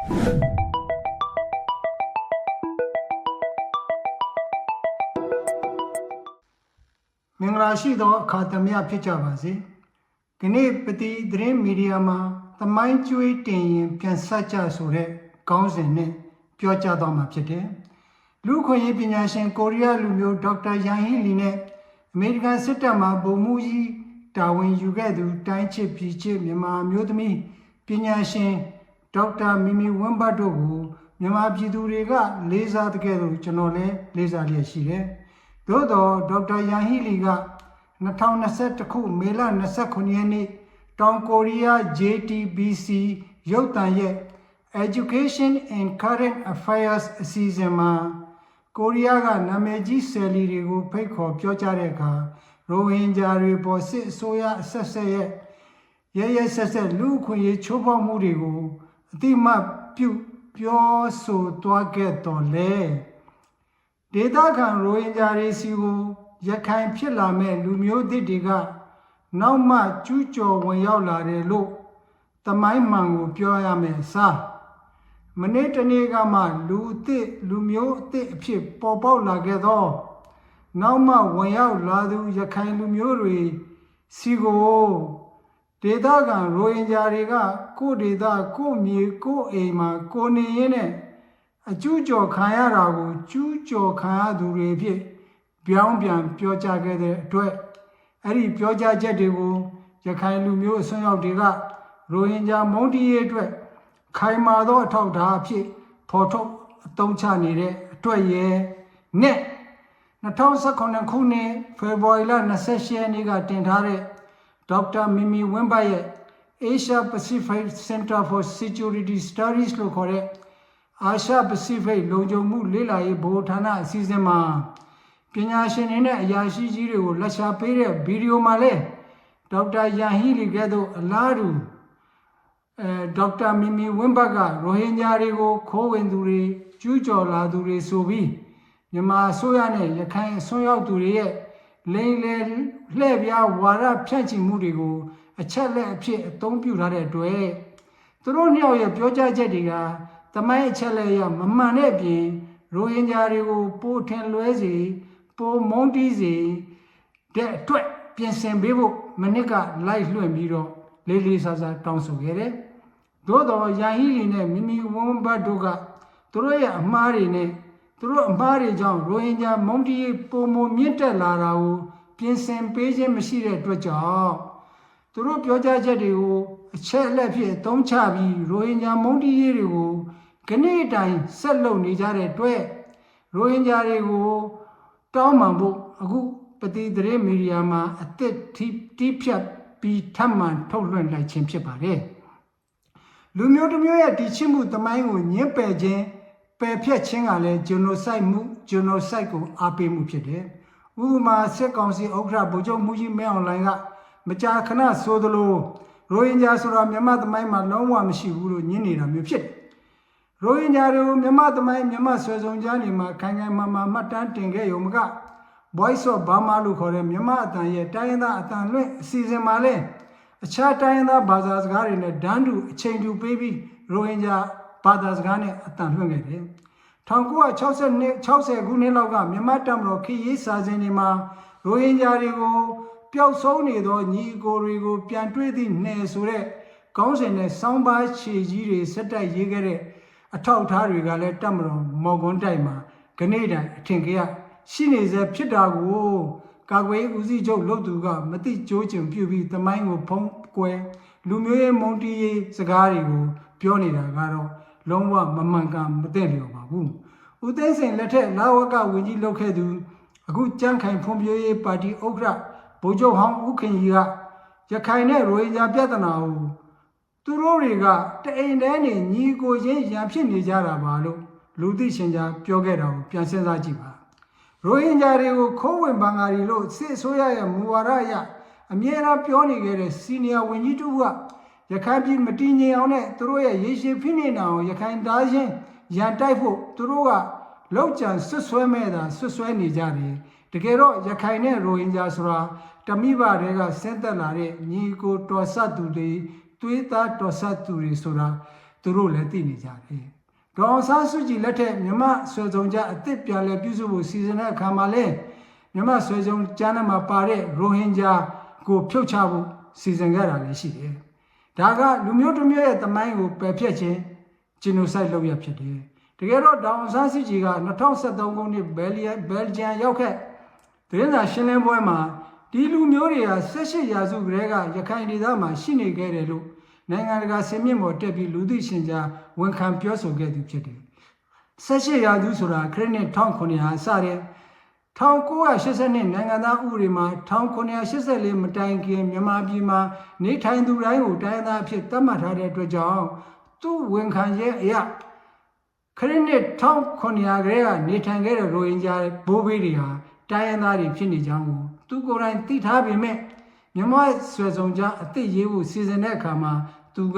မင်္ဂလာရှိသောအခါသမယဖြစ်ကြပါစေ။ဒီနေ့ပတိသတင်းမီဒီယာမှာသမိုင်းကျွေးတင်ရင်ပြန်ဆက်ကြဆိုတဲ့ခေါင်းစဉ်နဲ့ပြောကြားသွားမှာဖြစ်တယ်။လူခွင့်ရေးပညာရှင်ကိုရီးယားလူမျိုးဒေါက်တာယန်ဟီလီနဲ့အမေရိကန်စစ်တပ်မှဗိုလ်မှူးကြီးတာဝန်ယူခဲ့သူတိုင်းချစ်ပြည်ချစ်မြန်မာမျိုးသမီးပညာရှင်ဒေါက်တာမီမီဝင်းဘတ်တို့ကိုမြန်မာပြည်သူတွေကလေးစားတဲ့ကဲ့သို့ကျွန်တော်လည်းလေးစားလျက်ရှိတယ်။သို့သောဒေါက်တာယန်ဟီလီက2021ခုမေလ29ရက်နေ့တောင်ကိုရီးယား JTBC ရုပ်သံရဲ့ Education and Current Affairs အစီအစဉ်မှာကိုရီးယားကနာမည်ကြီးဆယ်လီတွေကိုဖိတ်ခေါ်ပြောကြားတဲ့အခါရိုဟင်ဂျာတွေပေါ်စစ်အစိုးရအဆက်ဆက်ရဲ့ရဲဆက်ဆက်လူအခွင့်အရေးချိုးဖောက်မှုတွေကိုအတိမတ်ပြုပြောဆိုသွားခဲ့တော်လဲဒေသခံရိုဟင်ဂျာတွေစီကိုရခိုင်ဖြစ်လာမဲ့လူမျိုးသစ်တွေကနောက်မှကျူးကျော်ဝင်ရောက်လာတယ်လို့သမိုင်းမှန်ကိုပြောရမယ်စားမနေ့တနေ့ကမှလူအသစ်လူမျိုးအသစ်အဖြစ်ပေါ်ပေါက်လာခဲ့သောနောက်မှဝင်ရောက်လာသူရခိုင်လူမျိုးတွေစီကိုဒေသခံရိုဟင်ဂျာတွေကကိုယ့်ဒေသကိုယ့်မြေကိုယ့်အိမ်မှာကိုနေရင်းနဲ့အကျူးကျော်ခံရတာကိုကျူးကျော်ခံရသူတွေဖြစ်ပြောင်းပြန်ပြောကြားခဲ့တဲ့အတွက်အဲ့ဒီပြောကြားချက်တွေကိုရခိုင်လူမျိုးအစွန်းရောက်တွေကရိုဟင်ဂျာမုန်းတီးရေးအတွက်ခိုင်မာသောအထောက်အထားအဖြစ်ဖော်ထုတ်အသုံးချနေတဲ့အတွက်ရဲ့နဲ့2019ခုနှစ်ဖေဖော်ဝါရီလ28ရက်နေ့ကတင်ထားတဲ့ဒေါက်တာမီမီဝင်းဘတ်ရဲ့ Asia Pacific Center for Security Studies လို့ခေါ်တဲ့အာရှပစိဖိတ်လုံခြုံမှုလေ့လာရေးဗဟိုဌာနအစီအစဉ်မှာပညာရှင်တွေနဲ့အရာရှိကြီးတွေကိုလက်ရှာပေးတဲ့ဗီဒီယိုမှာလဲဒေါက်တာယန်ဟီလီကဲ့သို့အလားတူဒေါက်တာမီမီဝင်းဘတ်ကရိုဟင်ဂျာတွေကိုခိုးဝင်သူတွေကျူးကျော်လာသူတွေဆိုပြီးမြန်မာအစိုးရနဲ့ရခိုင်အစွန်းရောက်သူတွေရဲ့လိမ်လည်လှည့်ပြားဝါဒဖြန့်ချီမှုတွေကိုအချက်လက်အဖြစ်အသုံးပြုထားတဲ့အတွက်သူတို့နှစ်ယောက်ရဲ့ပြောကြားချက်တွေကသမိုင်းအချက်လက်ရမမှန်တဲ့အပြင်ရိုဟင်ဂျာတွေကိုပိုထင်လွဲစေပိုမုန်းတီးစေတဲ့အတွက်ပြင်ဆင်ပေးဖို့မနစ်ကလိုက်လွှင့်ပြီးတော့လေးလေးစားစားတောင်းဆိုခဲ့တယ်။သို့တော်ယန်ဟီလီနဲ့မီမီဝမ်ဘတ်တို့ကသူတို့ရဲ့အမှားတွေနဲ့သူတို့အမှားတွေကြောင့်ရိုဟင်ဂျာမုန်းတီးပိုမိုမြင့်တက်လာတာကိုပြင်ဆင်ပေးခြင်းမရှိတဲ့အတွက်ကြောင့်သူတို့ပြောကြားချက်တွေကိုအချက်အလက်ဖြစ်အသုံးချပြီးရိုဟင်ဂျာမုန်းတီးရေးတွေကိုခဏအတိုင်းဆက်လုပ်နေကြတဲ့အတွက်ရိုဟင်ဂျာတွေကိုတောင်းပန်ဖို့အခုပတိသတင်းမီဒီယာမှာအသစ်တီးဖြတ်ပြီးထပ်မံထုတ်လွှင့်လိုက်ခြင်းဖြစ်ပါတယ်လူမျိုးတစ်မျိုးရဲ့တည်ရှိမှုသမိုင်းကိုညှင်းပယ်ခြင်းပယ်ဖြတ်ခြင်းကလည်းဂျီနိုဆိုက်ကိုအားပေးမှုဖြစ်တယ်ဥပမာစစ်ကောင်စီဥက္ကဋ္ဌဗိုလ်ချုပ်မှုကြီးမင်းအောင်လှိုင်ကမကြာခဏဆိုသလိုရိုဟင်ဂျာဆိုတာမြန်မာသမိုင်းမှာလုံးဝမရှိဘူးလို့ညင်းနေတာမျိုးဖြစ်တယ်ရိုဟင်ဂျာတွေကိုမြန်မာသမိုင်းမြန်မာဆွေဆောင်ကြားနေမှာခိုင်ခိုင်မာမာမှတ်တမ်းတင်ခဲ့ရုံမက Voice of Burma လို့ခေါ်တဲ့မြန်မာအတန်ရဲ့တိုင်းရင်းသားအတန်လွှင့်အစီအစဉ်မှာလဲအခြားတိုင်းရင်းသားဘာသာစကားတွေနဲ့ဒန်းတူအချိန်တူပေးပြီးရိုဟင်ဂျာဘာသာစကားနဲ့အတန်လွှင့်ခဲ့တယ်1960ခုနှစ်လောက်ကမြန်မာတပ်မတော်ခေတ်ရေးစာစဉ်တွေမှာရိုဟင်ဂျာတွေကိုပျောက်ဆုံးနေသောညီအကိုတွေကိုပြန်တွေ့သည့်နယ်ဆိုတဲ့ခေါင်းစဉ်နဲ့စောင်းပါခြေကြီးတွေစက်တိုက်ရေးခဲ့တဲ့အထောက်အထားတွေကလည်းတပ်မတော်မော်ကွန်းတိုက်မှာခဏတိုင်အထင်ကြီးရှိနေစေဖြစ်တာကိုကာကွယ်ဦးစီးချုပ်လုပ်သူကမတိကျိုးကျင်ပြုပြီးသမိုင်းကိုဖုံးကွယ်လူမျိုးရေးမုန်းတီးရေးစကားတွေကိုပြောနေတာကတော့လုံးဝမမှန်ကန်မသိလျော်ပါဘူးဦးသိန်းစိန်လက်ထက်လာဝကဝန်ကြီးလုပ်ခဲ့သူအခုကြမ်းခိုင်ဖွံ့ဖြိုးရေးပါတီဥက္ကဋ္ဌဗိုလ်ချုပ်ဟောင်းဦးခင်ကြီးကရခိုင်နဲ့ရိုဟင်ဂျာပြဿနာကိုသူတို့တွေကတအိမ်တည်းနေညီကိုချင်းရန်ဖြစ်နေကြတာပါလို့လူသိရှင်ကြားပြောခဲ့တာကိုပြန်စဉ်းစားကြည့်ပါရိုဟင်ဂျာတွေကိုခိုးဝင်ဘင်္ဂါလီလို့စစ်အစိုးရရဲ့မူဝါဒအရအမြဲတမ်းပြောနေခဲ့တဲ့စီနီယာဝန်ကြီးတူကရခိုင်ပြည်မတည်ငြိမ်အောင်နဲ့သူတို့ရဲ့ရေရှည်ဖိနှိပ်နေအောင်ရခိုင်သားချင်းရန်တိုက်ဖို့သူတို့ကလောက်ကြံဆွဆွဲမဲ့တာဆွဆွဲနေကြတယ်တကယ်တော့ရခိုင်နဲ့ရိုဟင်ဂျာဆိုတာတမိဘတွေကဆင်းသက်လာတဲ့ညီကိုတော်ဆက်သူတွေသွေးသားတော်ဆက်သူတွေဆိုတာ သူတို့လည်းသိနေကြတယ်ဒေါ်ဆန်းစုကြည်လက်ထက်မြန်မာဆွေဆောင်ကြအသစ်ပြန်လဲပြုစုဖို့စီစဉ်တဲ့အခါမှာလဲမြန်မာဆွေဆောင်ကျမ်းထဲမှာပါတဲ့ရိုဟင်ဂျာကိုဖြုတ်ချဖို့စီစဉ်ခဲ့တာလည်းရှိတယ်ဒါကလူမျိုးတစ်မျိုးရဲ့တမိုင်းကိုပယ်ဖျက်ခြင်းဂျီနိုဆိုက်လုပ်ရဖြစ်တယ်တကယ်တော့ဒေါ်ဆန်းစုကြည်က2013ခုနှစ်ဘယ်လ်ဂျီယံရောက်ခဲ့သတင်းစာရှင်းလင်းပွဲမှာဒီလူမျိုးတွေက18ရာစုကတည်းကရခိုင်ဒေသမှာရှိနေခဲ့တယ်လို့နိုင်ငံတကာစင်မြင့်ပေါ်တက်ပြီးလူသိရှင်ကြားဝန်ခံပြောဆိုခဲ့သူဖြစ်တယ်18ရာစုဆိုတာခရစ်နှစ်1900စတဲ့1982နိုင်ငံသားဥပဒေမှာ1984မတိုင်ခင်မြန်မာပြည်မှာနေထိုင်သူတိုင်းကိုတိုင်းသားအဖြစ်သတ်မှတ်ထားတဲ့အတွက်ကြောင့်သူ့ဝန်ခံရဲ့အရာခရစ်နှစ်1900ကတည်းကနေထိုင်ခဲ့တဲ့ရိုဟင်ဂျာဘိုးဘေးတွေဟာတိုင်းသားတွေဖြစ်နေကြောင်းကိုသူကိုယ်တိုင်သိထားပေမဲ့မြန်မာဆွေဆောင်ကြအသစ်ရေးဖို့စီစဉ်တဲ့အခါမှာသူက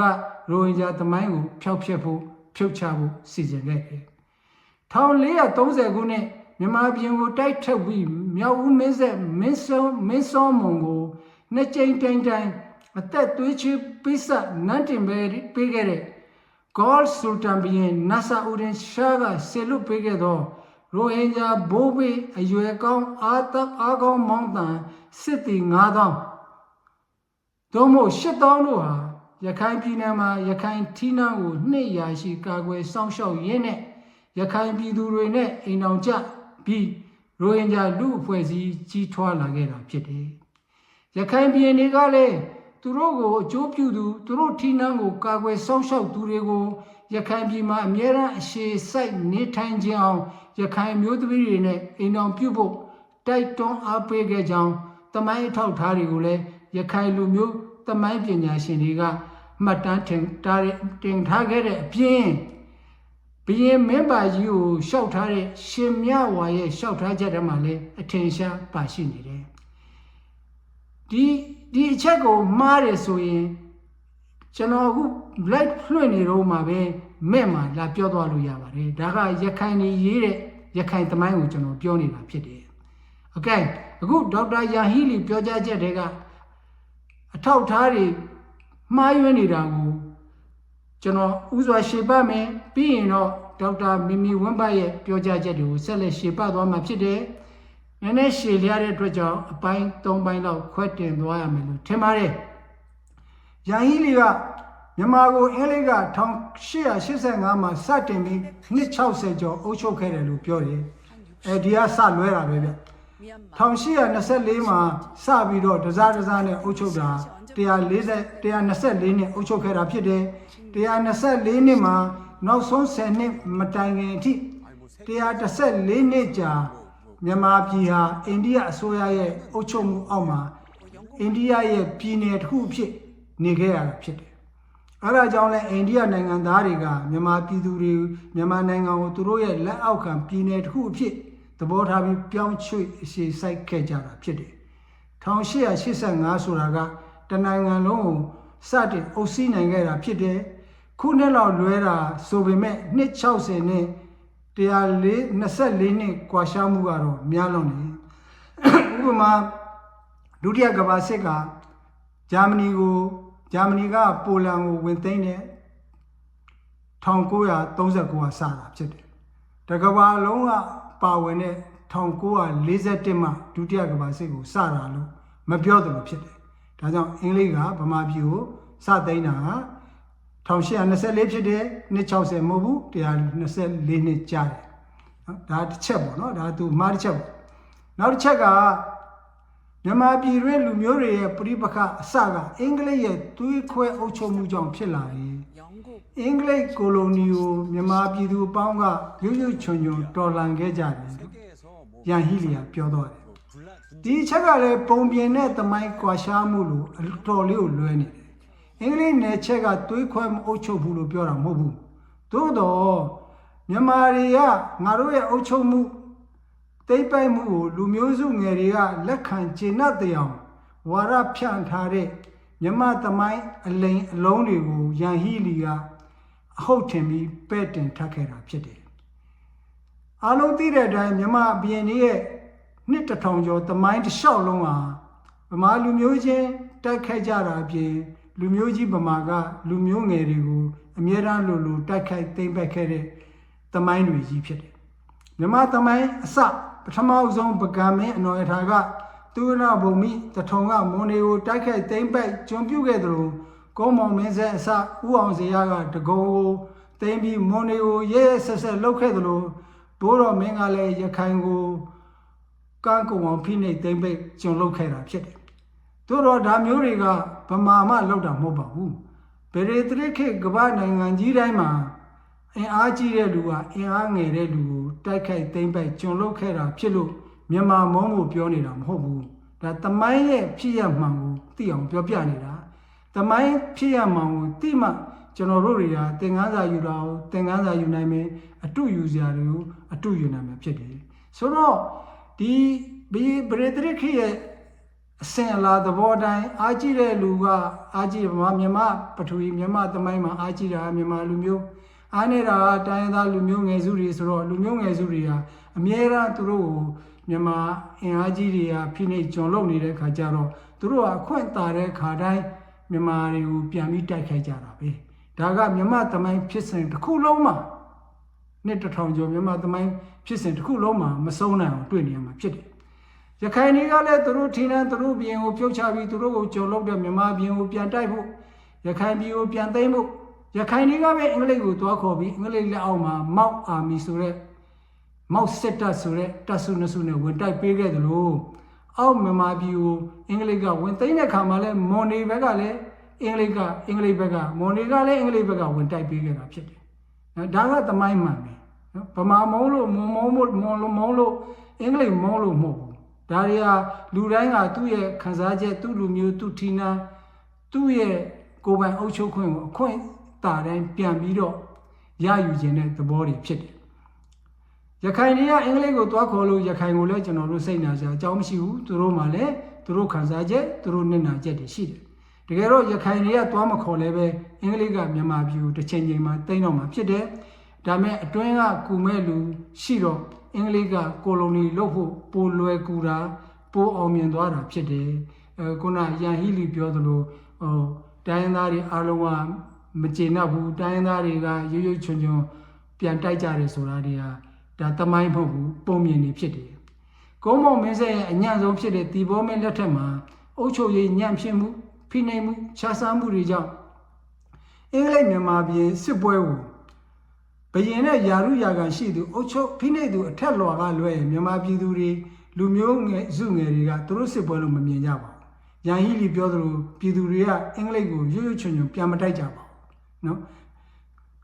ရိုဟင်ဂျာသမိုင်းကိုဖျောက်ဖျက်ဖို့ဖြုတ်ချဖို့စီစဉ်ခဲ့တယ်1430ခုနှစ်မြန်မာပြည်ကိုတိုက်ထုတ်ပြီးမြောက်ဦးမင်းဆက်မင်းစောမုံကိုနှစ်ကြိမ်တိုင်အသက်သွေးချပိစနန်းတင်ပေးခဲ့တဲ့ဂေါ်ဆူတန်ဘီရင်နာဆာဦးရင်ရှားကဆေလွတ်ပေးခဲ့သောရိုဟင်ဂျာဘိုးဘေးအရွယ်ကောင်းအားကောင်းမောင်းတန်စစ်တီ9000တို့မို့8000တို့ဟာရခိုင်ပြည်နယ်မှာရခိုင်ထီးနှံကို200ရှိကာကွယ်စောင့်ရှောက်ရင်းနဲ့ရခိုင်ပြည်သူတွေနဲ့အိမ်တော်ကြပြီးရိုဟင်ဂျာလူအဖွဲ့အစည်းကြီးထွားလာခဲ့တာဖြစ်တယ်။ရခိုင်ပြည်နယ်ကလည်းသူတို့ကိုအကျိုးပြုသူသူတို့ထီးနှံကိုကာကွယ်စောင့်ရှောက်သူတွေကိုရခိုင်ပြည်မှာအမြဲတမ်းအရှိစိုက်နေထိုင်ခြင်းအောင်ရခိုင်မျိုးသမီးတွေနဲ့အိမ်တော်ပြုဖို့တိုက်တွန်းအားပေးခဲ့ကြောင်းတမိုင်းအထောက်ထားတွေကိုလည်းရခိုင်လူမျိုးတမိုင်းပညာရှင်တွေကမှတ်တမ်းတင်ထားခဲ့တဲ့အပြင်ဘီရင်မင်းပါကြီးကိုရှောက်ထားတဲ့ရှင်မြဝါရဲ့ရှောက်ထားချက်ထဲမှာလည်းအထင်ရှားပါရှိနေတယ်ဒီအချက်ကိုမှားတယ်ဆိုရင်ကျွန်တော်အခု light လွှင့်နေတော့မှာပဲမဲ့မှာလာပြောသွားလို့ရပါတယ်ဒါကရခိုင်နေရေးတဲ့ရခိုင်သမိုင်းကိုကျွန်တော်ပြောနေတာဖြစ်တယ်โอเคအခုဒေါက်တာယာဟီလီပြောကြားချက်တွေကအထောက်ထားတွေမှားယွင်းနေတာကိုကျွန်တော်ဥစွာရှေ့ပတ်မယ်ပြီးရင်တော့ဒေါက်တာမီမီဝင်းဘတ်ရဲ့ပြောကြားချက်တွေကိုဆက်လက်ရှေ့ပတ်သွားမှာဖြစ်တယ်။နည်းနည်းရှေ့လျားတဲ့အတွက်ကြောင့်အပိုင်း3ပိုင်းလောက်ခွဲတင်သွားရမယ်လို့ထင်ပါတယ်။ယာဟီလီကမြန်မာကိုအင်္ဂလိပ်က1885မှာစတင်ပြီး260ကျော်အုပ်ချုပ်ခဲ့တယ်လို့ပြောတယ်။ဒီကစလွဲတာပဲဗျ။1824မှာစပြီးတော့တစားနဲ့အုပ်ချုပ်တာ124နှစ်အုပ်ချုပ်ခဲ့တာဖြစ်တယ်124နှစ်မှာနောက်ဆုံး10နှစ်မတိုင်ခင်အထိ114နှစ်ကြာမြန်မာပြည်ဟာအိန္ဒိယအစိုးရရဲ့အုပ်ချုပ်မှုအောက်မှာအိန္ဒိယရဲ့ပြည်နယ်တစ်ခုဖြစ်နေခဲ့ရတာဖြစ်တယ်အဲဒါကြောင့်လဲအိန္ဒိယနိုင်ငံသားတွေကမြန်မာပြည်သူတွေမြန်မာနိုင်ငံကိုသူတို့ရဲ့လက်အောက်ခံပြည်နယ်တစ်ခုအဖြစ်သဘောထားပြီးပြောင်းရွှေ့အရှိစိုက်ခဲ့ကြတာဖြစ်တယ်1885ဆိုတာကတနိုင်ငံလုံးကိုစတင်အုပ်စီးနိုင်ခဲ့တာဖြစ်တယ်ခုနှစ်လောက်လွဲတာဆိုပေမဲ့260နဲ့124နှစ်ကွာခြားမှုကတော့များလွန်တယ်ဥပမာဒုတိယကမ္ဘာစစ်ကဂျာမနီကပိုလန်ကိုဝင်သိမ်းတဲ့1939ကစတာဖြစ်တယ်တကမ္ဘာလုံးကပါဝင်တဲ့1941မှာဒုတိယကမ္ဘာစစ်ကိုစတာလို့မပြောသလိုဖြစ်တယ်ဒါကြောင့်အင်္ဂလိပ်ကဗမာပြည်ကိုစသိမ်းတာ1824ဖြစ်တယ်260မဟုတ်ဘူး124နှစ်ကြာတယ်ဒါတစ်ချက်ပေါ့နော်ဒါသူမှားတစ်ချက်ပေါ့နောက်တစ်ချက်ကမြန်မာပြည်တွင်လူမျိုးတွေရဲ့ပြိပခအစကအင်္ဂလိပ်ရဲ့သွေးခွဲအုပ်ချုပ်မှုကြောင့်ဖြစ်လာတယ်အင်္ဂလိပ်ကိုလိုနီကိုမြန်မာပြည်သူအပေါင်းကရွရွချွန်တော်လှန်ခဲ့ကြတယ်ရန်ဟီလီယာပြောတော့တယ်ဒီချက်ကလည်းပုံပြင်တဲ့သမိုင်းကွာရှားမှုလို့အတော်လေးကိုလွဲနေတယ်အင်္ဂလိပ်နယ်ချက်ကသွေးခွဲမအုပ်ချုပ်ဘူးလို့ပြောတာမဟုတ်ဘူးသို့တော့မြန်မာတွေကငါတို့ရဲ့အုပ်ချုပ်မှုတိတ်ပိုက်မှုကိုလူမျိုးစုငယ်တွေကလက်ခံကျေနပ်တဲ့အောင်ဝါရဖြန့်ထားတဲ့မြန်မာသမိုင်းအလိမ်အလုံးတွေကိုရန်ဟီလီကအဟုတ်ထင်ပြီးပဲ့တင်ထပ်ခဲ့တာဖြစ်တယ်အားလုံးသိတဲ့အတိုင်းမြန်မာဘုရင်ကြီးရဲ့နှစ်1000ကျော်သမိုင်းတစ်လျှောက်လုံးဟာဗမာလူမျိုးချင်းတိုက်ခိုက်ကြတာအပြင် လူမျိုးကြီးဗမာကလူမျိုးငယ်တွေကိုအမြဲတမ်းလိုတိုက်ခိုက်သိမ်းပိုက်ခဲ့တဲ့သမိုင်းတွေကြီးဖြစ်တယ်မြန်မာသမိုင်းအစပထမဆုံးပကံမင်းအနော်ရထာကသူရဘုံမိတထုံကမွန်တွေကိုတိုက်ခိုက်သိမ်းပိုက်ကျွံပြုတ်ခဲ့သလိုကုန်းမောင်မင်းဆက်အစဦးအောင်စရာကတကုံကိုသိမ်းပြီးမွန်တွေကိုရဲဆက်ဆက်လှုပ်ခဲ့သလိုဘိုးတော်မင်းကလည်းရခိုင်ကိုကန်းကုံအောင်ဖိနှိပ်သိမ်းပိုက်ကျွံလှုပ်ခဲ့တာဖြစ်တယ်တို့တော့ဒါမျိုးတွေကဗမာမှလောက်တာမဟုတ်ပါဘူးဗေဒတရခေကမ္ဘာနိုင်ငံကြီးတိုင်းမှာအင်အားကြီးတဲ့လူကအင်အားငယ်တဲ့လူကိုတိုက်ခိုက်သိမ်းပိုက်ကျွံလုခဲ့တာဖြစ်လို့မြန်မာမုံကိုပြောနေတာမဟုတ်ဘူးဒါတမိုင်းရဲ့ဖြစ်ရမှန်ကိုသိအောင်ပြောပြနေတာတမိုင်းဖြစ်ရမှန်ကိုသိမှကျွန်တော်တို့တွေကသင်ခန်းစာယူတာကိုသင်ခန်းစာယူနိုင်မယ်အတုယူစရာတွေကိုအတုယူနိုင်မှာဖြစ်တယ်ဆိုတော့ဒီဗေဒတရခေရဲ့အစင်အလာသဘောတိုင်းအားကြီးတဲ့လူကအားကြီးမြန်မာပထဝီမြန်မာသမိုင်းမှာအားကြီးတာမြန်မာလူမျိုးအားနေတာတိုင်းသားလူမျိုးငယ်စုတွေဆိုတော့လူမျိုးငယ်စုတွေဟာအမြဲတမ်းသူတို့ကိုမြန်မာအင်အားကြီးတွေကဖိနှိပ်ကျွန်လုပ်နေတဲ့ခါကျတော့သူတို့ကအခွင့်တာတဲ့ခါတိုင်းမြန်မာတွေကိုပြန်ပြီးတိုက်ခိုက်ကြတာပဲဒါကမြန်မာသမိုင်းဖြစ်စဉ်တစ်ခုလုံးမှာနှစ်တစ်ထောင်ကျော်မြန်မာသမိုင်းဖြစ်စဉ်တစ်ခုလုံးမှာမဆုံးနိုင်အောင်တွေ့နေရမှာဖြစ်တယ်ရခိုင်တွေကလည်းသူတို့ထင်းတန်းသူတို့ပြည်ကိုပြုတ်ချပြီးသူတို့ကိုကြုံလုပ်တဲ့မြန်မာပြည်ကိုပြန်တိုက်ဖို့ရခိုင်ပြည်ကိုပြန်သိမ်းဖို့ရခိုင်တွေကပဲအင်္ဂလိပ်ကိုတွားခေါ်ပြီးအင်္ဂလိပ်လက်အောက်မှာမောက်အာမီဆိုတဲ့မောက်စစ်တပ်ဆိုတဲ့တပ်စုနှစ်စုနဲ့ဝင်တိုက်ပေးခဲ့တယ်လို့အောက်မြန်မာပြည်ကိုအင်္ဂလိပ်ကဝင်သိမ်းတဲ့ခါမှာလဲမွန်နေဘက်ကလည်းအင်္ဂလိပ်ဘက်ကမွန်နေကလည်းအင်္ဂလိပ်ဘက်ကဝင်တိုက်ပေးခဲ့တာဖြစ်တယ်ဒါကသမိုင်းမှန်ပဲနော်ဗမာမုံလို့မွန်မုံလို့အင်္ဂလိပ်မုံလို့မဟုတ်ဘူးဒါတွေကလူတိုင်းကသူ့ရဲ့ခံစားချက်သူ့လူမျိုးသူ့ထီနာသူ့ရဲ့ကိုယ်ပိုင်အုပ်ချုပ်ခွင့်ကိုအခွင့်တာတိုင်းပြန်ပြီးတော့ရယူခြင်းတဲ့သဘောတွေဖြစ်တယ်ရခိုင်တွေကအင်္ဂလိပ်ကိုတွားခေါ်လို့ရခိုင်ကိုလည်းကျွန်တော်တို့စိတ်နာစရာအကြောင်းမရှိဘူးသူတို့မှလည်းသူတို့ခံစားချက်သူတို့မျက်နှာချက်တွေရှိတယ်တကယ်တော့ရခိုင်တွေကတွားမခေါ်လဲပဲအင်္ဂလိပ်ကမြန်မာပြည်ကိုတစ်ချိန်ချိန်မှာတိမ့်တော့မှာဖြစ်တယ်ဒါမဲ့အတွင်းကကူမဲ့လူရှိတော့အင်္ဂလိပ်ကကိုလိုနီလုပ်ဖို့ပိုလွယ်ကူတာပိုအောင်မြင်သွားတာဖြစ်တယ်ခုနရန်ဟီလီပြောသလိုတိုင်းသားတွေအားလုံးကမကျေနပ်ဘူးတိုင်းသားတွေကရွရွချွန်ချွန်ပြန်တိုက်ကြတယ်ဆိုတာတွေကဒါတမိုင်းမဟုတ်ဘူးပုံမြင်နေဖြစ်တယ်ကုန်းမောင်မင်းဆက်ရဲ့အညံ့ဆုံးဖြစ်တဲ့တီဘောမင်းလက်ထက်မှာအုပ်ချုပ်ရေးညံ့ဖြစ်မှုဖိနှိပ်မှုခြားစားမှုတွေကြောင့်အင်္ဂလိပ်မြန်မာပြည်စစ်ပွဲကိုဘယင်နဲ့ယာရုယာကန်ရှိသူအုပ်ချုပ်ဖိနှိပ်သူအထက်လွှာကလွဲမြန်မာပြည်သူတွေလူမျိုးငယ်စုငယ်တွေကသူတို့စစ်ပွဲလို့မမြင်ကြပါဘူးရန်ဟီလီပြောသလိုပြည်သူတွေကအင်္ဂလိပ်ကိုရွရွချွန်ချွန်ပြန်မတိုက်ကြပါဘူးနော်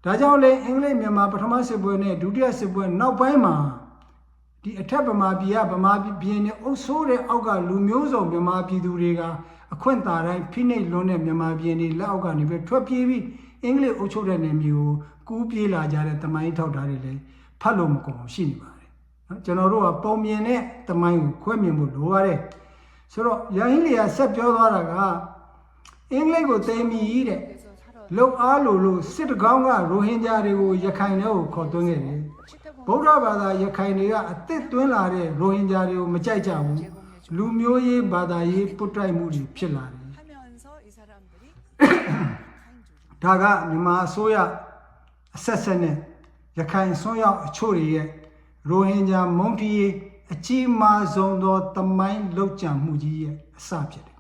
ဒါကြောင့်လေအင်္ဂလိပ်မြန်မာပထမစစ်ပွဲနဲ့ဒုတိယစစ်ပွဲနောက်ပိုင်းမှာဒီအထက်ဗမာပြည်ကဗမာပြည်နဲ့အုပ်ဆိုးတဲ့အောက်ကလူမျိုးစုံမြန်မာပြည်သူတွေကအခွင့်တာတိုင်းဖိနှိပ်လွန်းတဲ့မြန်မာပြည်တွေလက်အောက်ကနေပဲထွက်ပြေးပြီးအင်္ဂလိပ်အုပ်ချုပ်တဲ့နေမျိုးကိုကူးပြေးလာကြတဲ့တမိုင်းထောက်ထားတွေလည်းဖတ်လို့မကုန်ရှိနေပါတယ်နော်ကျွန်တော်တို့ကပုံမြင်တဲ့တမိုင်းကိုခွဲမြင်ဖို့လိုပါတယ်ဆိုတော့ရန်ဟီလီကဆက်ပြောသွားတာကအင်္ဂလိပ်ကိုသိမ်းပြီးတဲ့လုံအားလို့စစ်တကောင်းကရိုဟင်ဂျာတွေကိုရခိုင်ထဲကိုခေါ်သွင်းခဲ့တယ်ဗုဒ္ဓဘာသာရခိုင်တွေကအသစ်သွင်းလာတဲ့ရိုဟင်ဂျာတွေကိုမကြိုက်ကြဘူးလူမျိုးရေးဘာသာရေးပုတ်တိုက်မှုတွေဖြစ်လာတယ်ဒါကမြန်မာအစိုးရအဆက်နဲ့ရခိုင်ဆွမ်းရောက်အချို့တွေရဲ့ရိုဟင်ဂျာမုန်းတီးရေးအကြီးမားဆုံးသောတမိုင်းလောက်ကျန်မှုကြီးရဲ့အစဖြစ်တယ်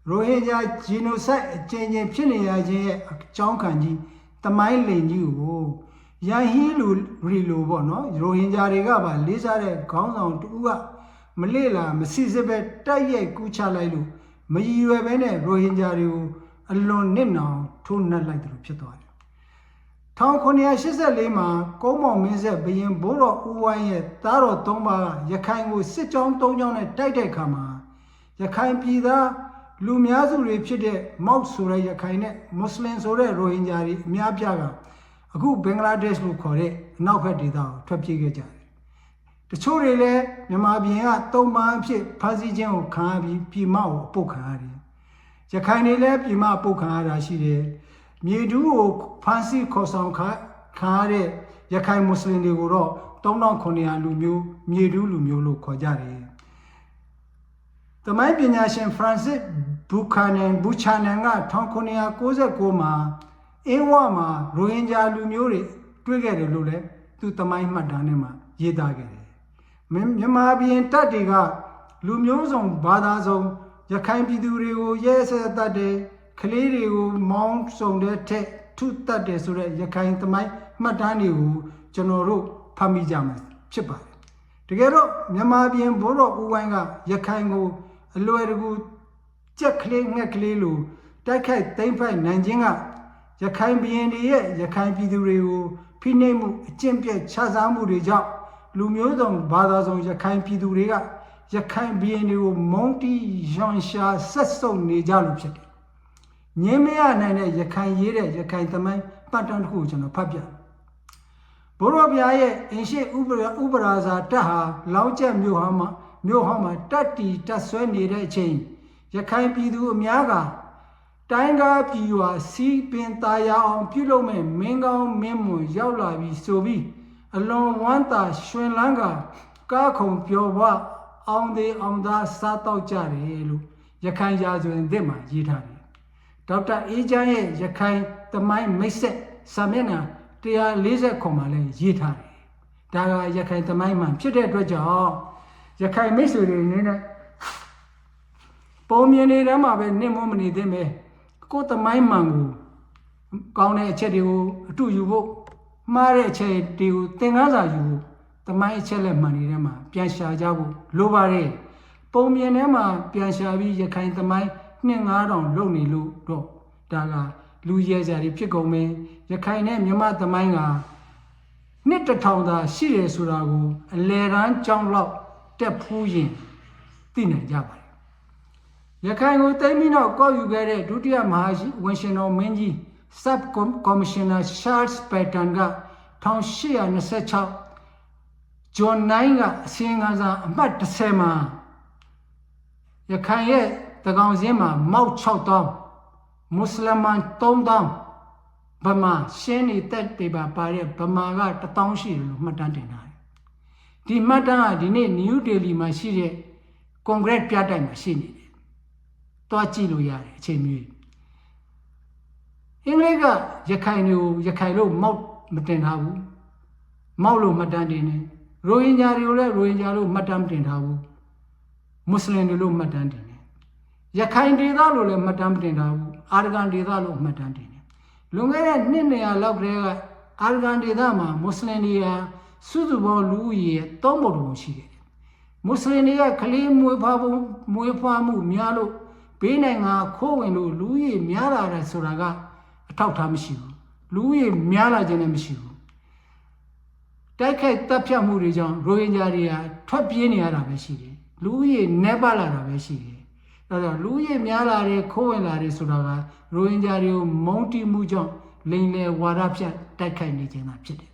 ရိုဟင်ဂျာဂျီနိုဆိုက်အကျဉ်းချင်းဖြစ်နေရခြင်းရဲ့အကြောင်းခံကြီးတမိုင်းလိန်ကြီးကိုရန်ဟီလူရီလိုပေါ့နော်ရိုဟင်ဂျာတွေကပါလေးစားတဲ့ခေါင်းဆောင်တူကမလေ့လာမစစ်စစ်ပဲတိုက်ရိုက်ကူးချလိုက်လို့မရည်ရွယ်ပဲနဲ့ရိုဟင်ဂျာတွေကိုအလွန်နစ်နာထိုးနှက်လိုက်တယ်လို့ဖြစ်သွားတယ်1984မှာကုန်းမောင်မင်းဆက်ဘရင်ဘိုးတော်ဦးဝိုင်းရဲ့သားတော်၃ပါးကရခိုင်ကိုစစ်ကြောင်း၃ကြောင်းနဲ့တိုက်တဲ့အခါမှာရခိုင်ပြည်သားလူများစုတွေဖြစ်တဲ့မောက်ဆိုတဲ့ရခိုင်နဲ့မွတ်စလင်ဆိုတဲ့ရိုဟင်ဂျာတွေအများပြားကအခုဘင်္ဂလားဒေ့ရှ်လို့ခေါ်တဲ့အနောက်ဘက်ဒေသကိုထွက်ပြေးခဲ့ကြတယ်တချို့တွေလည်းမြန်မာပြည်ကတုံပန်းအဖြစ်ဖမ်းဆီးခြင်းကိုခံရပြီးပြည်မကိုအပုတ်ခံရတယ်ရခိုင်တွေလည်းပြည်မအပုတ်ခံရတာရှိတယ်မြေတူးကိုဖမ်းဆီးခေါ်ဆောင်ခံရတဲ့ရခိုင်မွတ်စလင်တွေကိုတော့3900လူမျိုးမြေတူးလူမျိုးလို့ခေါ်ကြတယ်တမိုင်းပညာရှင်ဖရန်စစ် ဘူချာနန်က1999မှာအင်းဝမှာရိုဟင်ဂျာလူမျိုးတွေတွေ့ခဲ့တယ်လို့လည်းသူသမိုင်းမှတ်တမ်းထဲမှာရေးသားခဲ့တယ်မြန်မာပြည်တပ်တွေကလူမျိုးစုံဘာသာစုံရခိုင်ပြည်သူတွေကိုရဲစက်တတ်တယ်ကလေးတွေကိုမောင်းစုံတဲ့ထက်ထုတတ်တယ်ဆိုတဲ့ရခိုင်သမိုင်းမှတ်တမ်းတွေကိုကျွန်တော်တို့ဖတ်မိကြမှာဖြစ်ပါတယ်တကယ်တော့မြန်မာပြည်ဘိုးတော်ဦးဝိုင်းကရခိုင်ကိုအလွယ်တကူကြက်ကလေးငှက်ကလေးလိုတိုက်ခိုက်သိမ်းပိုက်နိုင်ခြင်းကရခိုင်ပြည်တွေရဲ့ရခိုင်ပြည်သူတွေကိုဖိနှိပ်မှုအကျင့်ပြတ်ခြစားမှုတွေကြောင့်လူမျိုးစုံဘာသာစုံရခိုင်ပြည်သူတွေကရခိုင်ပြည်တွေကိုမုန်းတီးယွန်ရှာဆက်ဆုပ်နေကြလို့ဖြစ်တယ်။ငြင်းမရနိုင်တဲ့ရခိုင်ရေးတဲ့ရခိုင်သမိုင်းပတ်တမ်းတစ်ခုကိုကျွန်တော်ဖတ်ပြ။ဘိုးတော်ဗျာရဲ့အင်ရှိဥပရာဇာတက်ဟာလောက်ကျက်မြို့ဟောင်းမှာတက်တီတက်ဆွဲနေတဲ့အချိန်ရခိုင်ပြည်သူအများကတိုင်းကားပြည်ရွာစီးပင်သားရအောင်ပြုလုပ်မဲ့မင်းကောင်းမင်းမွန်ရောက်လာပြီးဆိုပြီးအလွန်ဝမ်းသာရွှင်လန်းကကားခုံပျော်ပွားအောင်သေးအောင်သားစားတော့ကြတယ်လို့ရခိုင်ရာဇဝင်သစ်မှာရေးထားတယ်။ဒေါက်တာအေးချမ်းရဲ့ရခိုင်သမိုင်းမိတ်ဆက်စာမျက်နှာ140မှာလည်းရေးထားတယ်။ဒါကရခိုင်သမိုင်းမှာဖြစ်တဲ့အတွက်ကြောင့်ရခိုင်မိတ်ဆွေတွေအနေနဲ့ပုံမြင်နေတဲ့မှာပဲနင့်မမနေသင့်ပဲကိုယ်သမိုင်းမှန်ကိုကောင်းတဲ့အချက်တွေကိုအတူယူဖို့မှားတဲ့အချက်တွေကိုသင်ခန်းစာယူဖို့သမိုင်းအချက်လက်မှန်နေတဲ့မှာပြန်ရှာကြဖို့လိုပါတယ်ပုံမြင်ထဲမှာပြန်ရှာပြီးရခိုင်သမိုင်း2-5000လုပ်နေလို့တော့ဒါကလူရဲကြတွေဖြစ်ကုန်မယ်ရခိုင်နဲ့မြန်မာသမိုင်းက1000သာရှိတယ်ဆိုတာကိုအလယ်တန်းကြောင်းလောက်တက်ဖူးရင်သိနိုင်ကြပါတယ်ရခိုင်ကိုသိမ်းပြီးတော့ကောက်ယူခဲ့တဲ့ဒုတိယမဟာဝန်ရှင်တော်မင်းကြီး Sub Commissioner Charles Patton က1826ဂျွန်9ကအစည်းအဝေးအမှတ်10မှာရခိုင်ရဲ့တကောင်စင်းမှာမောက်6000မွတ်စလမန်3000ဗမာရှင်းနေတက်တွေပါတဲ့ဗမာက1000ရှိတယ်လို့မှတ်တမ်းတင်ထားတယ်ဒီမှတ်တမ်းကဒီနေ့နယူးဒေလီမှာရှိတဲ့ကွန်ဂရက်ပြတိုက်မှာရှိနေတယ်တွားကြည့်လို့ရတယ်အချိန်မျိုးအင်္ဂလိပ်ကရခိုင်လို့မောက်မတင်ထားဘူးမောက်လို့မှတ်တမ်းတင်တယ်ရိုဟင်ဂျာတွေကိုလည်းရိုဟင်ဂျာလို့မှတ်တမ်းတင်ထားဘူးမွတ်စလင်တွေလို့မှတ်တမ်းတင်တယ်ရခိုင်ဒေသလို့လည်းမှတ်တမ်းတင်ထားဘူးအာရကန်ဒေသလို့မှတ်တမ်းတင်တယ်လွန်ခဲ့တဲ့200လောက်ကတည်းကအာရကန်ဒေသမှာမွတ်စလင်တွေဟာစုစုပေါင်းလူဦးရေ3ပုံရှိတယ်မွတ်စလင်တွေကကလေးမွေးဖွားမှုများလို့ဘေးနိုင်ငံခိုးဝင်လို့လူကြီးများလာတယ်ဆိုတာကအထောက်ထားမရှိဘူးလူကြီးများလာခြင်းလည်းမရှိဘူးတိုက်ခိုက်တပ်ဖြတ်မှုတွေကြောင့်ရိုဟင်ဂျာတွေကထွက်ပြေးနေရတာပဲရှိတယ်လူကြီးနေပါလာတာပဲရှိတယ်ဒါကြောင့်လူကြီးများလာတယ်ခိုးဝင်လာတယ်ဆိုတာကရိုဟင်ဂျာတွေကိုမုန်းတီးမှုကြောင့်လိမ်လည်ဝါဒဖြတ်တိုက်ခိုက်နေခြင်းသာဖြစ်တယ်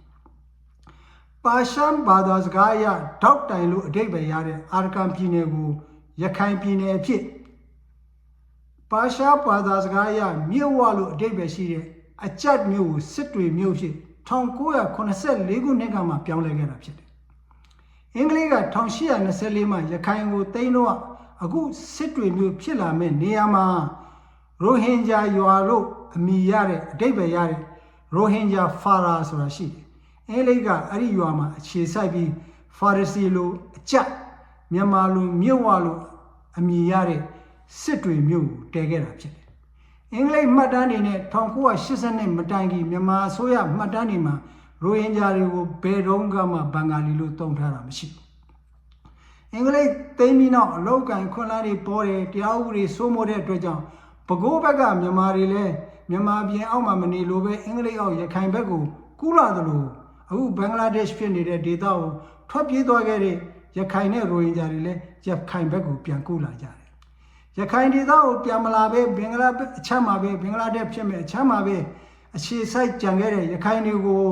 ပါရှန်ဘာသာစကားအရဒေါက်တိုင်လို့အဓိပ္ပာယ်ရတဲ့အာရကန်ပြည်နယ်ကိုရခိုင်ပြည်နယ်အဖြစ်ပါရှားဘာသာစကားအရမြို့ဝလို့အဓိပ္ပာယ်ရှိတဲ့အကြတ်မြို့ကိုစစ်တွေမြို့ဖြစ်1984ခုနှစ်ကမှပြောင်းလဲခဲ့တာဖြစ်တယ်။အင်္ဂလိပ်က1824မှာရခိုင်ကိုသိမ်းတော့အခုစစ်တွေမြို့ဖြစ်လာမဲ့နေရာမှာရိုဟင်ဂျာရွာလို့အမည်ရတဲ့အဓိပ္ပာယ်ရတဲ့ရိုဟင်ဂျာဖာရာဆိုတာရှိတယ်။အင်္ဂလိပ်ကအဲ့ဒီရွာမှာအခြေစိုက်ပြီးဖာရစီလိုအကြတ်မြန်မာလိုမြို့ဝလို့အမည်ရတဲ့စစ်တွေမြို့ကိုတည်ခဲ့တာဖြစ်တယ်။အင်္ဂလိပ်မှတ်တမ်းတွေနဲ့1980မတိုင်ခင်မြန်မာအစိုးရမှတ်တမ်းတွေမှာရိုဟင်ဂျာတွေကိုဘယ်တော့မှဘင်္ဂါလီလို့သုံးထားတာမရှိဘူး။အင်္ဂလိပ်သိမ်းပြီးနောက်အလောက်ကန်ခွန်လာတွေပေါ်တယ်တရားဥပဒေစိုးမိုးတဲ့အတွက်ကြောင့်ပဲခူးဘက်ကမြန်မာတွေလည်းမြန်မာပြည်အောက်မှာမနေလို့ပဲအင်္ဂလိပ်အောက်ရခိုင်ဘက်ကိုကူးလာသလိုအခုဘင်္ဂလားဒေ့ရှ်ဖြစ်နေတဲ့ဒေသကိုထွက်ပြေးသွားခဲ့တဲ့ရခိုင်နဲ့ရိုဟင်ဂျာတွေလည်းရခိုင်ဘက်ကိုပြန်ကူးလာကြတယ်ရခိုင်ဒေသကိုပြန်မလာပဲဘင်္ဂလားအချမ်းမှာပဲဘင်္ဂလားဒေ့ရှ်ဖြစ်မဲ့အချမ်းမှာပဲအခြေစိုက်ကြံခဲ့တဲ့ရခိုင်တွေကို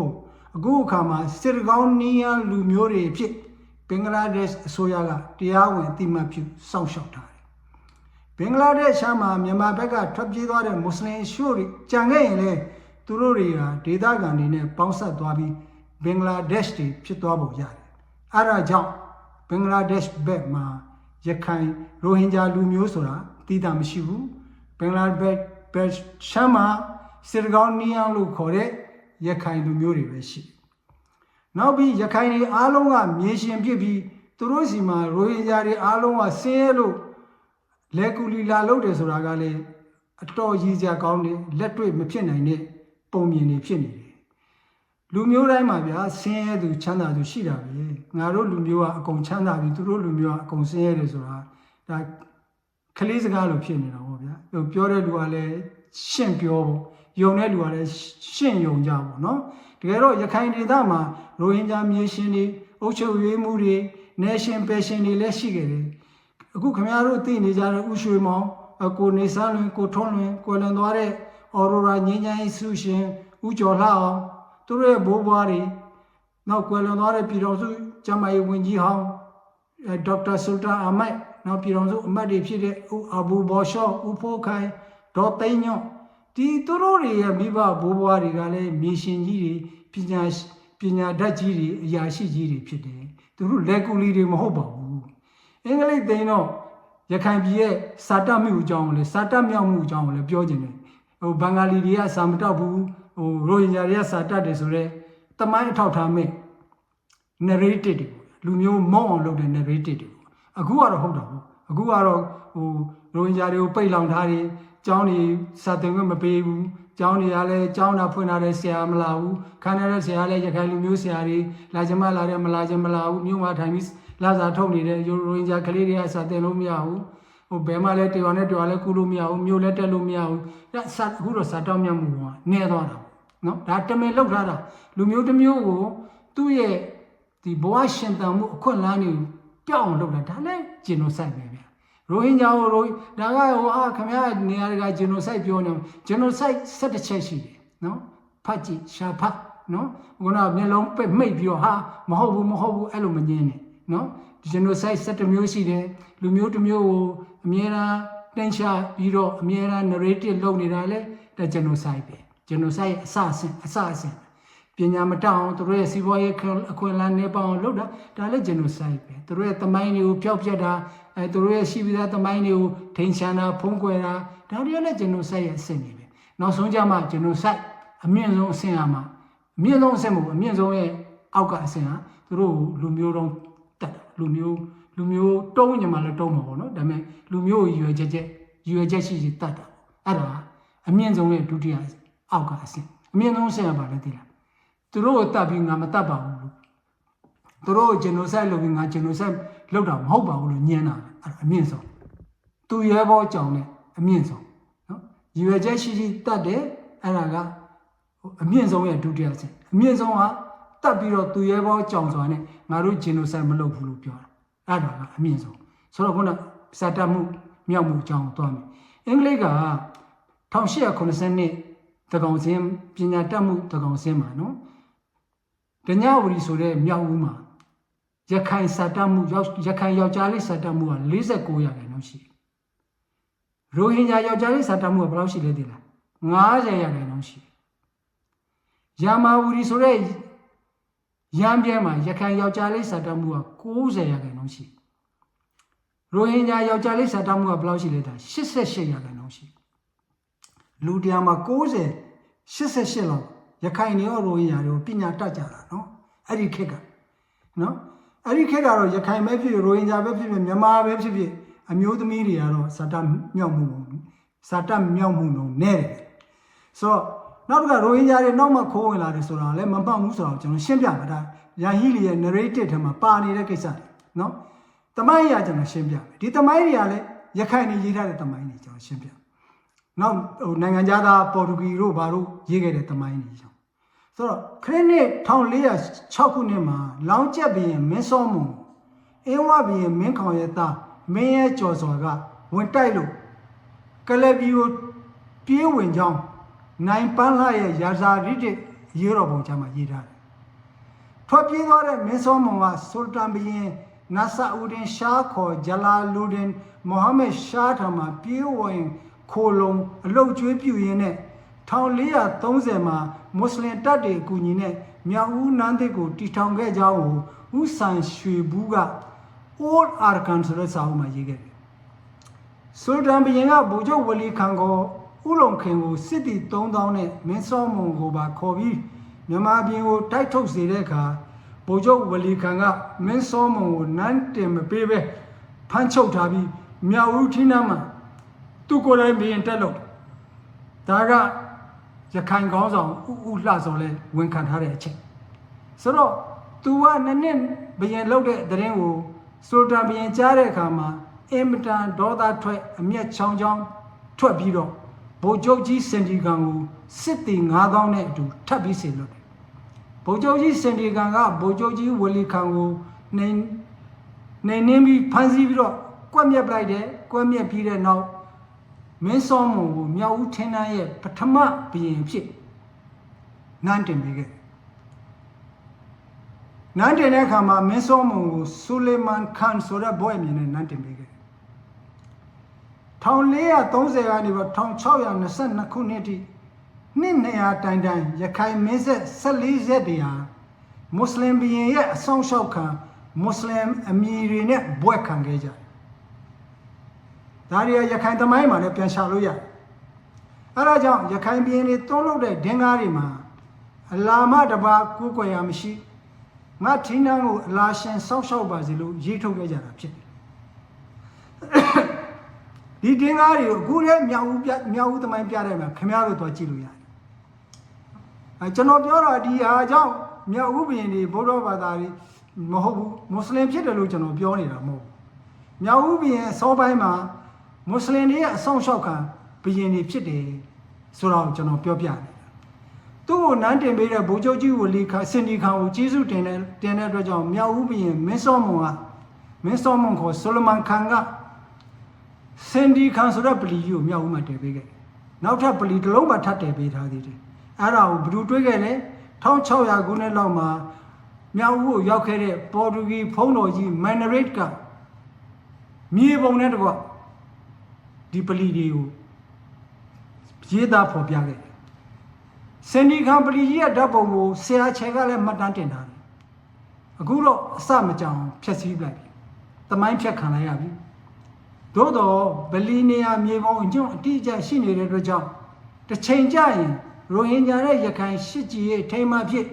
အခုအခါမှာစစ်ကောင်းနီးယန်းလူမျိုးတွေဖြစ်ဘင်္ဂလားဒေ့ရှ်အစိုးရကတရားဝင်အသိမှတ်ပြုစောင့်ရှောက်ထားတယ်ဘင်္ဂလားဒေ့ရှ်ချမ်းမှာမြန်မာဘက်ကထွက်ပြေးသွားတဲ့မွတ်စလင်ရှို့တွေကြံခဲ့ရင်လည်းသူတို့တွေကဒေသခံတွေနဲ့ပေါင်းဆက်သွားပြီးဘင်္ဂလားဒေ့ရှ်တွေဖြစ်သွားပုံရတယ်အဲဒါကြောင့်ဘင်္ဂလားဒေ့ရှ်ဘက်မှာရခိုင်ရိုဟင်ဂျာလူမျိုးဆိုတာတည်တာမရှိဘူး ဘင်္ဂလားဒေ့ရှ်ရှမ်းမှာစစ်ကောင်နီးအောင်လို့ခေါ်တဲ့ရခိုင်လူမျိုးတွေပဲရှိနောက်ပြီးရခိုင်တွေအားလုံးကမြေရှင်ဖြစ်ပြီးသူတို့စီမှာရိုဟင်ဂျာတွေအားလုံးကဆင်းရဲလို့လက်ကူလီလာလုပ်တယ်ဆိုတာကလည်းအတော်ကြီးစရာကောင်းတယ်လက်တွေ့မဖြစ်နိုင်တဲ့ပုံမြင်တွေဖြစ်နေတယ်လူမျိုးတိုင်းမှာဗျာဆင်းရဲသူချမ်းသာသူရှိတာပဲငါတို့လူမျိုးကအကုန်ချမ်းသာပြီးသူတို့လူမျိုးကအကုန်ဆင်းရဲတယ်ဆိုတာဒါကလေးစကားလိုဖြစ်နေတာပေါ့ဗျာပြောတဲ့လူကလည်းရှင့်ပြောပေါ့ယုံတဲ့လူကလည်းရှင့်ယုံကြပေါ့နော်တကယ်တော့ရခိုင်ဒေသမှာရိုဟင်ဂျာမြေရှင်တွေအုပ်ချုပ်ရေးမှုတွေ nation passion တွေလည်းရှိခဲ့တယ်အခုခင်ဗျားတို့သိနေကြတဲ့ဥရွှေမောင်ကိုနေဆန်းလွင်ကိုထွန်းလွင်ကိုလွန်သွားတဲ့အော်ရိုရာငင်းချိုင်းစုရှင်ဦးကျော်လှအောင်သူတို့ရဲ့ဘိုးဘွားတွေနောက်ကိုလွန်သွားတဲ့ပြည်တော်စုကျမကြီးဝန်ကြီးဟောင်းဒေါက်တာဆူလ်တန်အာမတ်နောက်ပြည်တော်စုအမတ်တွေဖြစ်တဲ့ဦးအဘူဘော်ရှော့ဦးဖိုးခိုင်ဒေါ်သိန်းညွန့်ဒီသူတို့တွေရဲ့မိဘဘိုးဘွားတွေကလည်းမြေရှင်ကြီးတွေပညာတတ်ကြီးတွေအရာရှိကြီးတွေဖြစ်တယ်သူတို့လက်ကူလီတွေမဟုတ်ပါဘူးအင်္ဂလိပ်သိန်းတော့ရခိုင်ပြည်ရဲ့စာတတ်မှုအကြောင်းကိုလည်းစာတတ်မြောက်မှုအကြောင်းကိုလည်းပြောခြင်းတယ်ဘင်္ဂါလီတွေကစာမတောက်ဘူးရိုဟင်ဂျာတွေကစာတတ်တယ်ဆိုတော့တမိုင်းအထောက်ထားမဲ့ narrative တွေလူမျိုးမုံအောင်လုပ်တဲ့ narrative တွေအခုကတော့ဟုတ်တာပေါ့အခုကတော့ရိုဟင်ဂျာတွေကိုပိတ်လောင်ထားတယ်ကျောင်းတွေစာသင်ခွင့်မပေးဘူးကျောင်းတွေကလည်းကျောင်းသာဖွင့်ထားတဲ့ဆရာမလာဘူးခန်းထားတဲ့ဆရာလည်းရခိုင်လူမျိုးဆရာတွေလာချင်မှလာတယ်မလာချင်မလာဘူးမြို့မှာထိုင်ပြီးလာစာထုတ်နေတဲ့ရိုဟင်ဂျာကလေးတွေကစာသင်လို့မရဘူးဘယ်မှလည်းတရွာနဲ့တရွာလည်းကူလို့မရဘူးမြို့လည်းတက်လို့မရဘူးအခုတော့စာတောင်းမြတ်မှုကနည်းသွားတာနော်ဒါတမင်လောက်ထားတာလူမျိုးတစ်မျိုးကိုသူ့ရဲ့ဒီဘဝရှင်သန်မှုအခွင့်အလမ်းတွေပျောက်အောင်လုပ်တာဒါလည်းဂျင်နိုဆိုက်ပဲဗျရိုဟင်ဂျာကိုဒါကခင်ဗျားနေရာတကာဂျင်နိုဆိုက်ပြောနေဂျင်နိုဆိုက်17ချက်ရှိတယ်နော်ဖတ်ကြည့်ရှာဖတ်နော်ခုနမျက်လုံးပိတ်မိတ်ပြီးတော့ဟာမဟုတ်ဘူးအဲ့လိုမငင်းနဲ့နော်ဂျင်နိုဆိုက်17မျိုးရှိတယ်လူမျိုးတစ်မျိုးကိုအမြဲတမ်းတင်ရှာပြီးတော့အမြဲတမ်း narrative လုပ်နေတာလေဒါဂျင်နိုဆိုက်ပဲဂျင်နိုဆိုက်အစအဆင့်ပညာမတောင်းသူတို့ရဲ့စီးပွားရေးအခွင့်အလမ်းနေပေါအောင်လုပ်တာဒါလည်းဂျင်နိုဆိုက်ပဲသူတို့ရဲ့သမိုင်းတွေကိုဖျောက်ဖျက်တာသူတို့ရဲ့ရှိပြီးသားသမိုင်းတွေကိုထိန်ချန်တာဖုံးကွယ်တာဒါတွေလည်းဂျင်နိုဆိုက်ရဲ့အဆင့်တွေပဲနောက်ဆုံးကြမှာဂျင်နိုဆိုက်အမြင့်ဆုံးအဆင့်အမှာအမြင့်ဆုံးအဆင့်မဟုတ်အမြင့်ဆုံးရဲ့အောက်ကအဆင့်ဟာသူတို့လူမျိုးတုံးတက်လူမျိုးတုံးညမှာလည်းတုံးမှာပေါ့နော်ဒါပေမဲ့လူမျိုးကိုရွယ်ချက်ရှိတတ်တာအဲ့ဒါအမြင့်ဆုံးရဲ့ဒုတိယအောက်ကအဆင့်အမြင့်ဆုံးအဆင့်ကဘာလဲသိလားသူတို့ကိုတတ်ပြီးငါမတတ်ပါဘူးလို့သူတို့ဂျင်နိုဆိုက်လုပ်ပြီးငါဂျင်နိုဆိုက်လုပ်တာမဟုတ်ပါဘူးလို့ညင်းတာအဲ့ဒါအမြင့်ဆုံးသူရဲဘောကြောင်နဲ့အမြင့်ဆုံးနော်ရွယ်ချက်ရှိတတ်တယ်အဲ့ဒါကအမြင့်ဆုံးရဲ့ဒုတိယအဆင့်အမြင့်ဆုံးကတတ်ပြီးတော့သူရဲဘောကြောင်စွာနဲ့ငါတို့ဂျင်နိုဆိုက်မလုပ်ဘူးလို့ပြောတာအဲ့ဒါကအမြင့်ဆုံးဆိုတော့ခုနစာတတ်မှုမြောက်မှုအကြောင်းသွားမယ်အင်္ဂလိပ်က1890တကောင်စင်းပညာတတ်မှုတကောင်စင်းမှာနော်ဒညဝရီဆိုတဲ့မြောက်ဦးမှာရခိုင်စာတတ်မှုရခိုင်ယောက်ျားလေးစာတတ်မှုက49%ရှိရိုဟင်ဂျာယောက်ျားလေးစာတတ်မှုကဘယ်လောက်ရှိလဲသိလား50%ရှိရာမာဝရီဆိုတဲ့ရမ်းပြဲမှာရခိုင်ယောက်ျားလေးစာတတ်မှုက90%ရှိရိုဟင်ဂျာယောက်ျားလေးစာတတ်မှုကဘယ်လောက်ရှိလဲတာ88%ရှိလူတရားမှာ88လောက်ရခိုင်နေရောရိုဟင်ဂျာတွေကိုပညာတတ်ကြတာနော်အဲ့ဒီခေတ်ကနော်အဲ့ဒီခေတ်ကတော့ရခိုင်ပဲဖြစ်ဖြစ်ရိုဟင်ဂျာပဲဖြစ်ဖြစ်မြန်မာပဲဖြစ်ဖြစ်အမျိုးသမီးတွေကတော့စာတတ်မြောက်မှုနှုန်းနဲ့တယ်ဆိုတော့နောက်တစ်ခါရိုဟင်ဂျာတွေနောက်မှခိုးဝင်လာတယ်ဆိုတာလည်းမမှန်ဘူးဆိုတော့ကျွန်တော်ရှင်းပြမှာဒါရာဟီလီရဲ့ narrative ထဲမှာပါနေတဲ့ကိစ္စတွေနော်တမိုင်းရကျွန်တော်ရှင်းပြမယ်ဒီတမိုင်းတွေကလည်းရခိုင်နေရေးထားတဲ့တမိုင်းတွေကျွန်တော်ရှင်းပြနောက်နိုင်ငံသားပေါ်တူဂီတို့ဘာတို့ရေးခဲ့တဲ့တမိုင်းတွေကြောင့်ဆိုတော့ခရစ်နှစ်1406ခုနှစ်မှာလောင်းကျက်ဘီရင်မင်းစောမုံအင်းဝဘီရင်မင်းခေါင်ရဲ့သားမင်းရဲ့ကျော်စော်ကဝင်တိုက်လို့ကလဘီကိုပြေးဝင်ကြောင်းနိုင်ပန်းလာရဲ့ရာဇာရိတရေးတော်ပုံချမှာရေးထားတယ်ထွက်ပြေးသွားတဲ့မင်းစောမုံကဆူလ်တန်ဘီရင်နာဆာဦးဒင်ရှားခေါ်ဂျလာလူဒင်မိုဟာမက်ရှားထံမှာပြေးဝင်ခိုလုံအလုတ်ကျွေးပြူရင်းနဲ့1430မှာမွတ်စလင်တပ်တွေအကူအညီနဲ့မြောက်ဦးနန်းသစ်ကိုတီထောင်ခဲ့ကြောင်းကိုဦးဆန်ရွှေဘူးက Old Arkan ဆိုတဲ့စာအုပ်မှာရေးခဲ့တယ် ဆိုဒန်ဘရင်ကဗိုလ်ချုပ်ဝလီခံကိုဥလုံခင်ကိုစစ်တီ3000နဲ့မင်းစောမုံကိုပါခေါ်ပြီးမြန်မာပြည်ကိုတိုက်ထုတ်စေတဲ့အခါဗိုလ်ချုပ်ဝလီခံကမင်းစောမုံကိုနန်းတင်မပေးပဲဖမ်းချုပ်ထားပြီးမြောက်ဦးထင်းနာမှာသူကိုယ်တိုင်ဘရင်တက်လို့ဒါကရခိုင်ကောင်းဆောင်ဥလှစော်လဲဝန်ခံထားတဲ့အချက်ဆိုတော့ तू ကနှစ်ဘရင်လောက်တဲ့တရင်ကိုဆိုဒန်ဘရင်ကြားတဲ့အခါမှာအင်မတန်ဒေါသထွက်အမျက်ချောင်းချောင်းထွက်ပြီးတော့ဗိုလ်ချုပ်ကြီးစင်ဒီကန်ကိုစစ်တီ9000နဲ့အတူထပ်ပြီးစေလွတ်တယ်ဗိုလ်ချုပ်ကြီးစင်ဒီကန်ကဗိုလ်ချုပ်ကြီးဝလီခံကိုနေပြီးဖမ်းဆီးပြီးတော့ကွက်မြက်ပလိုက်တယ်ကွက်မြက်ပြီးတဲ့နောက်မင်းစောမုံကိုမြောက်ဦးထင်းတန်းရဲ့ပထမဘရင်ဖြစ်နန်းတင်ပေးခဲ့နန်းတင်တဲ့အခါမှာမင်းစောမုံကိုဆူလေမန်ခန်ဆိုတဲ့ဘွဲ့အမည်နဲ့နန်းတင်ပေးခဲ့1430ကနေပြီး1622ခုနှစ်ထိနှစ်200တိုင်ရခိုင်မင်းဆက်14ရက်တရာမွတ်စလင်ဘရင်ရဲ့အဆောင်ရှောက်ခံမွတ်စလင်အမည်တွေနဲ့ဘွဲ့ခံခဲ့ကြတယ်ဒါတွေကရခိုင်သမိုင်းမှာလည်းပြန်ရှာလို့ရတယ်အဲဒါကြောင့်ရခိုင်ပြည်နယ်တွန်းလို့တဲ့ဒင်္ဂါတွေမှာအလာမတပါကိုးကွယ်ရမရှိငါထင်းနှန်းကိုအလာရှင်စောက်ရှောက်ပါစေလို့ရေးထုတ်ခဲ့ကြတာဖြစ်တယ်ဒီဒင်္ဂါတွေကိုအခုလည်းမြောက်ဦးသမိုင်းပြတဲ့မှာခင်ဗျားတို့တော့ကြည့်လို့ရတယ်ကျွန်တော်ပြောတာဒီဟာကြောင့်မြောက်ဦးဘရင်တွေဗုဒ္ဓဘာသာတွေမဟုတ်ဘူးမွတ်စလင်ဖြစ်တယ်လို့ကျွန်တော်ပြောနေတာမဟုတ်ဘူးမြောက်ဦးဘရင်စောပိုင်းမှာမွတ်စလင်တွေရဲ့အဆောင်ရှောက်ခံဘရင်တွေဖြစ်တယ်ဆိုတော့ကျွန်တော်ပြောပြတယ်သူ့ကိုနန်းတင်ပေးတဲ့ဗိုလ်ချုပ်ကြီးဝလီခါစင်ဒီခါကိုကျေးဇူးတင်တဲ့အတွက်ကြောင့်မြောက်ဦးဘရင်မင်းစောမုံခေါ်ဆိုလမန်ခန်ကစင်ဒီခန်ဆိုတဲ့ပလီကြီးကိုမြောက်ဦးမှာတည်ပေးခဲ့နောက်ထပ်ပလီတစ်လုံးမှထပ်တည်ပေးထားသေးတယ်အဲ့ဒါကိုဘယ်သူတွေးခဲ့လဲ1600ခုနှစ်လောက်မှာမြောက်ဦးကိုရောက်ခဲ့တဲ့ပေါ်တူဂီဖုံးတော်ကြီးမန်နရိတ်ကမြေပုံနဲ့တကွဒီပလီတွေကိုရေးသားဖော်ပြခဲ့တယ်စင်ဒီခန်ပလီကြီးရဲ့ဓာတ်ပုံကိုဆရာချေကလည်းမှတ်တမ်းတင်ထားတယ်အခုတော့အစမကြောင်ဖြတ်စည်းလိုက်ပြီတမိုင်းဖြတ်ခံလိုက်ရပြီသို့တော့ဗလီနေယာမြေပုံအကျုံအတိအကျရှိနေတဲ့အတွက်ကြောင့်တစ်ချိန်ကျရင်ရိုဟင်ဂျာနဲ့ရခိုင်ရှစ်ကြီးရဲ့ထိမ်းမှဖြစ်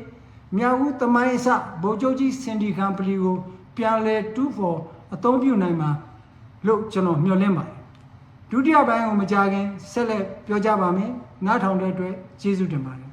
မြောက်ဦးတမိုင်းအစဗိုလ်ချုပ်ကြီးစင်ဒီခန်ပလီကိုပြန်လဲတူဖို့အသုံးပြုနိုင်မှာလို့ကျွန်တော်မျှော်လင့်ပါတယ်ဒုတိယပိုင်းကိုမကြခင်ဆက်လက်ပြောကြပါမယ်နားထောင်တဲ့အတွက်ကျေးဇူးတင်ပါတယ်